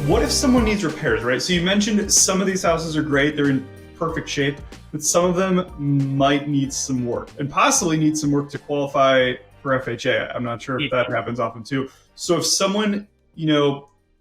What if someone needs repairs, right? So you mentioned some of these houses are great, they're in perfect shape, but some of them might need some work and possibly need some work to qualify for FHA. I'm not sure if that happens often too. So if someone,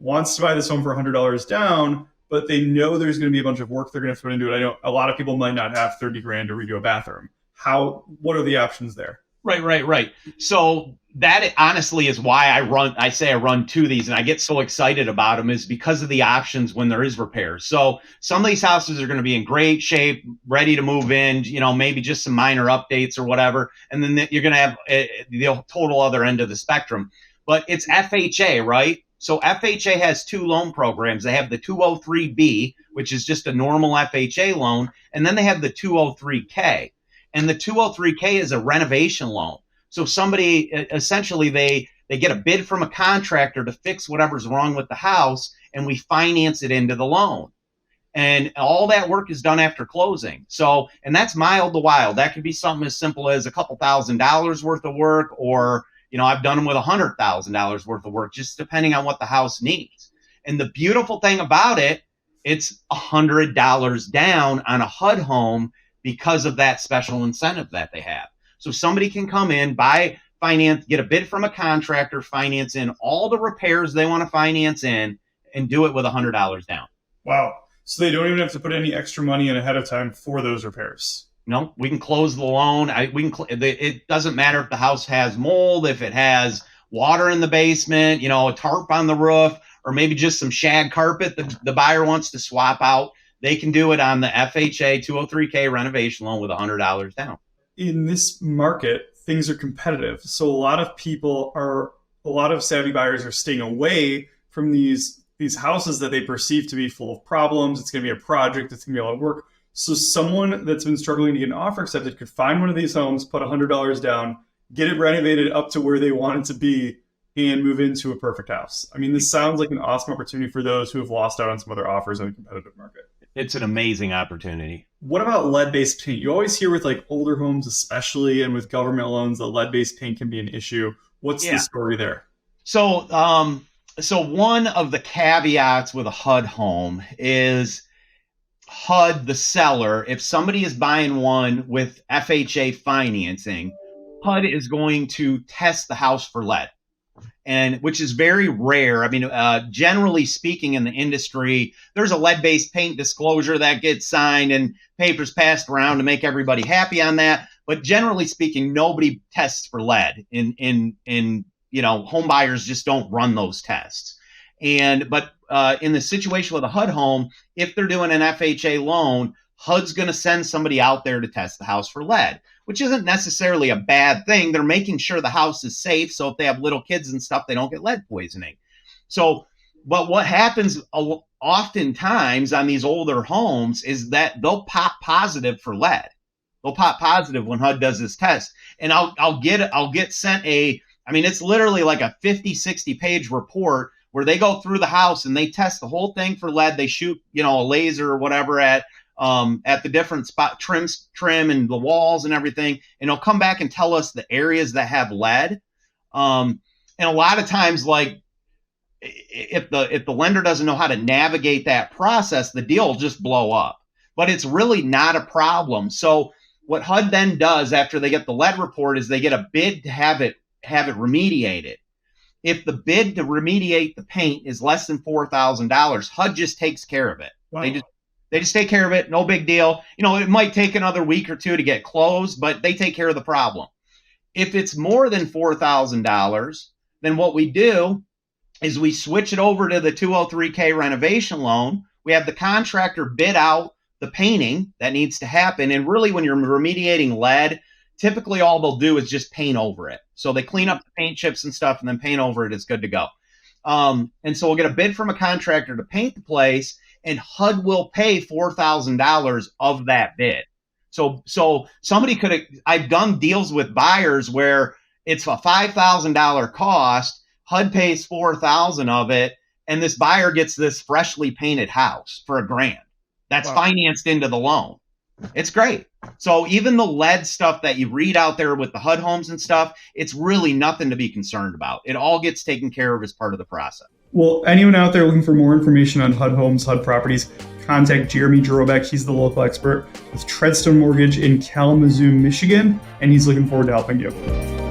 wants to buy this home for $100 down, but they know there's going to be a bunch of work they're going to put into it. I know a lot of people might not have 30 grand to redo a bathroom. What are the options there? Right. So that honestly is why I run two of these and I get so excited about them, is because of the options when there is repairs. So some of these houses are going to be in great shape, ready to move in, maybe just some minor updates or whatever. And then you're going to have the total other end of the spectrum. But it's FHA, right? So FHA has two loan programs. They have the 203B, which is just a normal FHA loan. And then they have the 203K. And the 203K is a renovation loan. So somebody, essentially, they get a bid from a contractor to fix whatever's wrong with the house, and we finance it into the loan. And all that work is done after closing. So, and that's mild to wild. That could be something as simple as a couple $1,000s worth of work, or, I've done them with $100,000 worth of work, just depending on what the house needs. And the beautiful thing about it, it's $100 down on a HUD home because of that special incentive that they have. So somebody can come in, buy, finance, get a bid from a contractor, finance in all the repairs they want to finance in, and do it with $100 down. Wow. So they don't even have to put any extra money in ahead of time for those repairs. No, we can close the loan. It doesn't matter if the house has mold, if it has water in the basement, a tarp on the roof, or maybe just some shag carpet that the buyer wants to swap out. They can do it on the FHA 203K renovation loan with $100 down. In this market, things are competitive. So a lot of savvy buyers are staying away from these houses that they perceive to be full of problems. It's going to be a project. It's going to be a lot of work. So someone that's been struggling to get an offer accepted could find one of these homes, put $100 down, get it renovated up to where they want it to be, and move into a perfect house. I mean, this sounds like an awesome opportunity for those who have lost out on some other offers in the competitive market. It's an amazing opportunity. What about lead-based paint? You always hear with older homes, especially, and with government loans, that lead-based paint can be an issue. What's the story there? So one of the caveats with a HUD home is HUD, the seller, if somebody is buying one with FHA financing, HUD is going to test the house for lead. And which is very rare. I mean, generally speaking, in the industry, there's a lead-based paint disclosure that gets signed and papers passed around to make everybody happy on that. But generally speaking, nobody tests for lead. Home buyers just don't run those tests. But in the situation with a HUD home, if they're doing an FHA loan, HUD's going to send somebody out there to test the house for lead, which isn't necessarily a bad thing. They're making sure the house is safe. So if they have little kids and stuff, they don't get lead poisoning. But what happens oftentimes on these older homes is that they'll pop positive for lead. They'll pop positive when HUD does this test. And I'll get sent it's literally like a 50, 60 page report where they go through the house and they test the whole thing for lead. They shoot, a laser or whatever at the different spot trim and the walls and everything. And they'll come back and tell us the areas that have lead. And a lot of times, if the lender doesn't know how to navigate that process, the deal will just blow up. But it's really not a problem. So what HUD then does after they get the lead report is they get a bid to have it remediated. If the bid to remediate the paint is less than $4,000, HUD just takes care of it. Wow. They just take care of it. No big deal. It might take another week or two to get closed, but they take care of the problem. If it's more than $4,000, then what we do is we switch it over to the 203K renovation loan. We have the contractor bid out the painting that needs to happen. And really, when you're remediating lead, typically all they'll do is just paint over it. So they clean up the paint chips and stuff and then paint over it. It's good to go. And so we'll get a bid from a contractor to paint the place, and HUD will pay $4,000 of that bid. So I've done deals with buyers where it's a $5,000 cost, HUD pays $4,000 of it, and this buyer gets this freshly painted house for $1,000. That's financed into the loan. It's great. So even the lead stuff that you read out there with the HUD homes and stuff, it's really nothing to be concerned about. It all gets taken care of as part of the process. Well, anyone out there looking for more information on HUD homes, HUD properties, contact Jeremy Drobek. He's the local expert with Treadstone Mortgage in Kalamazoo, Michigan, and he's looking forward to helping you.